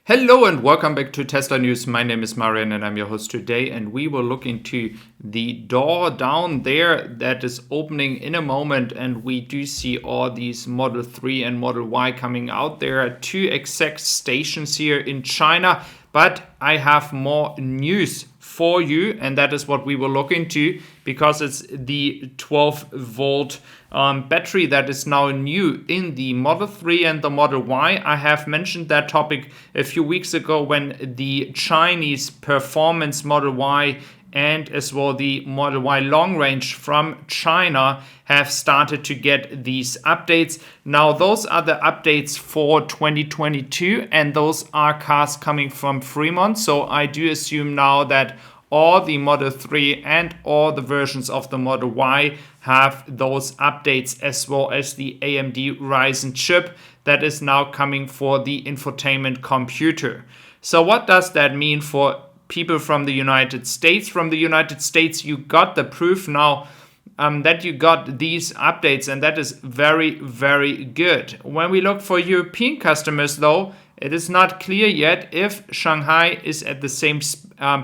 Hello and welcome back to Tesla News. My name is Marian and I'm your host today, and we will look into the door down there that is opening in a moment, and we do see all these Model 3 and Model Y coming out. There are two exact stations here in China, but I have more news for you, and that is what we will look into, because it's the 12-volt battery that is now new in the Model 3 and the Model Y. I have mentioned that topic a few weeks ago when the Chinese performance Model Y and as well the Model Y long range from China have started to get these updates. Now those are the updates for 2022, and those are cars coming from Fremont. So I do assume now that all the Model 3 and all the versions of the Model Y have those updates, as well as the AMD Ryzen chip that is now coming for the infotainment computer. So what does that mean for people from the United States? From the United States, you got the proof now that you got these updates, and that is very, very good. When we look for European customers, though, it is not clear yet if Shanghai is at the same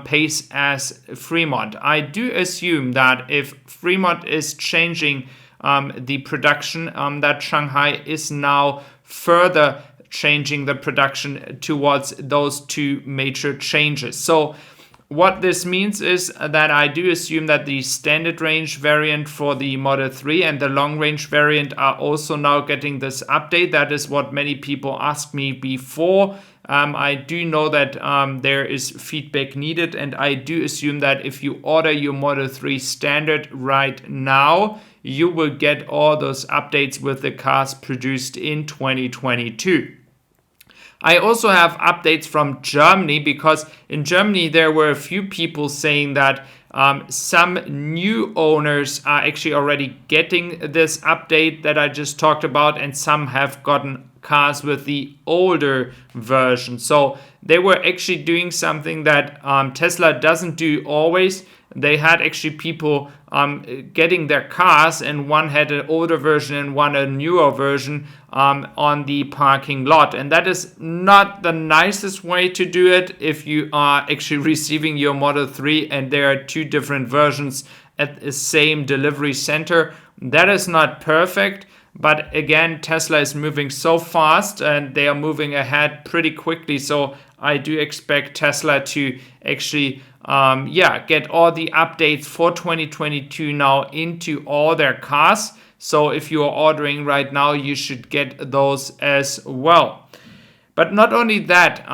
pace as Fremont. I do assume that if Fremont is changing the production, that Shanghai is now further changing the production towards those two major changes. So what this means is that I do assume that the standard range variant for the Model 3 and the long range variant are also now getting this update. That is what many people asked me before. I do know that there is feedback needed, and I do assume that if you order your Model 3 standard right now, you will get all those updates with the cars produced in 2022. I also have updates from Germany, because in Germany there were a few people saying that some new owners are actually already getting this update that I just talked about, and some have gotten cars with the older version. So they were actually doing something that Tesla doesn't do always. They had actually people getting their cars, and one had an older version and one a newer version on the parking lot. And that is not the nicest way to do it if you are actually receiving your Model 3 and there are two different versions at the same delivery center. That is not perfect. But again, Tesla is moving so fast and they are moving ahead pretty quickly. So I do expect Tesla to actually get all the updates for 2022 now into all their cars. So if you are ordering right now, you should get those as well. But not only that,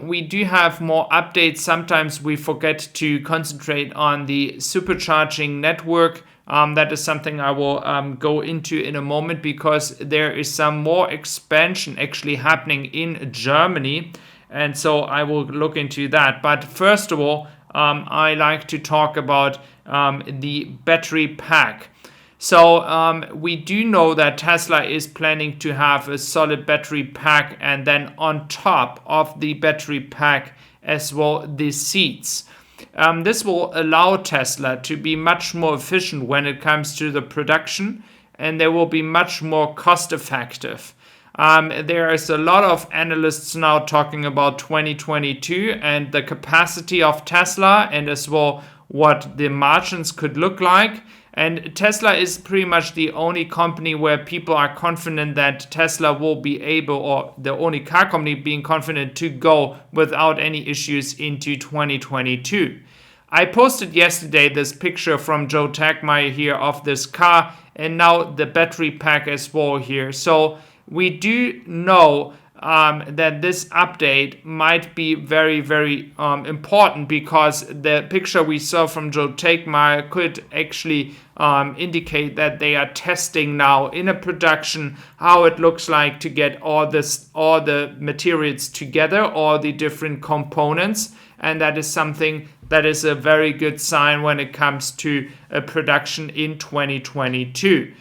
we do have more updates. Sometimes we forget to concentrate on the supercharging network. That is something I will go into in a moment, because there is some more expansion actually happening in Germany. And so I will look into that. But first of all, I like to talk about the battery pack. So we do know that Tesla is planning to have a solid battery pack, and then on top of the battery pack as well the seats. This will allow Tesla to be much more efficient when it comes to the production, and they will be much more cost effective. There is a lot of analysts now talking about 2022 and the capacity of Tesla, and as well what the margins could look like. And Tesla is pretty much the only company where people are confident that Tesla will be able, or the only car company being confident to go without any issues into 2022. I posted yesterday this picture from Joe Tagmeyer here of this car, and now the battery pack as well here. So we do know that this update might be very, very important, because the picture we saw from Joe Tagmeyer could actually indicate that they are testing now in a production how it looks like to get all the materials together, all the different components, and that is something that is a very good sign when it comes to a production in 2022.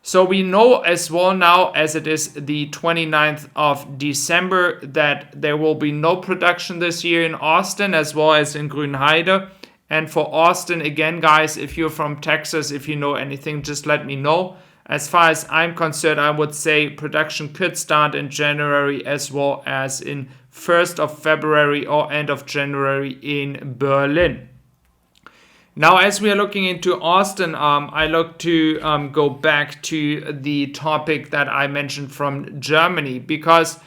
So we know as well now, as it is the 29th of December, that there will be no production this year in Austin as well as in Grünheide. And for Austin, again, guys, if you're from Texas, if you know anything, just let me know. As far as I'm concerned, I would say production could start in January as well as in 1st of February or end of January in Berlin. Now, as we are looking into Austin, I look to go back to the topic that I mentioned from Germany, because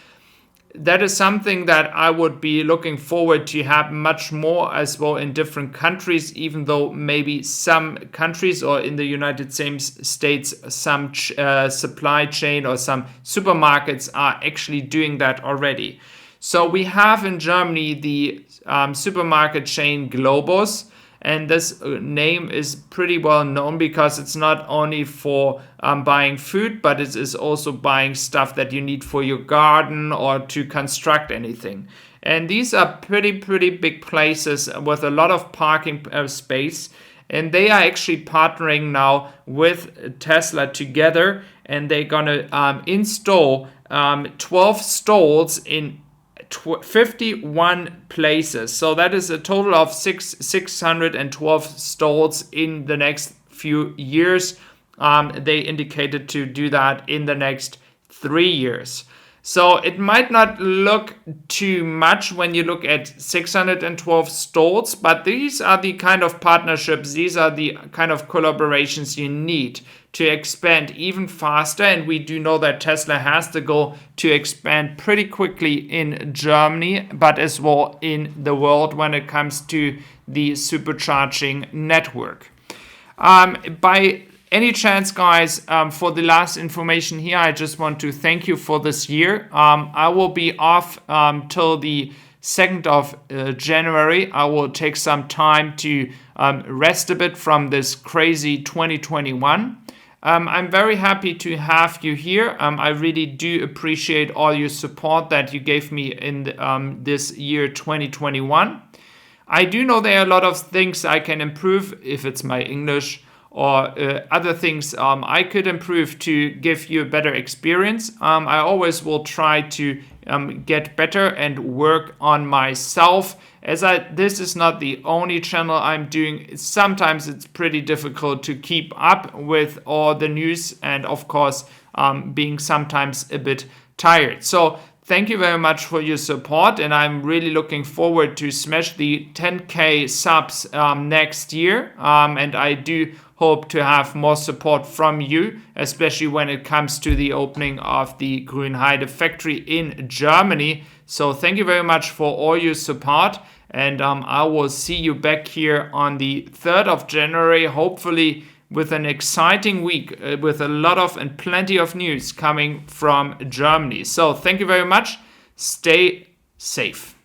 that is something that I would be looking forward to have much more as well in different countries, even though maybe some countries or in the United States, some supply chain or some supermarkets are actually doing that already. So we have in Germany the supermarket chain Globus. And this name is pretty well known because it's not only for buying food, but it is also buying stuff that you need for your garden or to construct anything. And these are pretty big places with a lot of parking space. And they are actually partnering now with Tesla together. And they're going to install 12 stalls in 51 places. So that is a total of 612 stalls in the next few years. They indicated to do that in the next 3 years. So it might not look too much when you look at 612 stalls, but these are the kind of partnerships, these are the kind of collaborations you need to expand even faster. And we do know that Tesla has the goal to expand pretty quickly in Germany, but as well in the world when it comes to the supercharging network. By any chance, guys, for the last information here, I just want to thank you for this year. I will be off till the 2nd of January. I will take some time to rest a bit from this crazy 2021. I'm very happy to have you here. I really do appreciate all your support that you gave me in this year 2021. I do know there are a lot of things I can improve, if it's my English or other things I could improve to give you a better experience. I always will try to get better and work on myself, as this is not the only channel I'm doing. Sometimes it's pretty difficult to keep up with all the news, and of course being sometimes a bit tired. So thank you very much for your support, and I'm really looking forward to smash the 10K subs next year, and I do hope to have more support from you, especially when it comes to the opening of the Grünheide factory in Germany. So thank you very much for all your support, and I will see you back here on the 3rd of January, hopefully with an exciting week with a lot of and plenty of news coming from Germany. So thank you very much. Stay safe.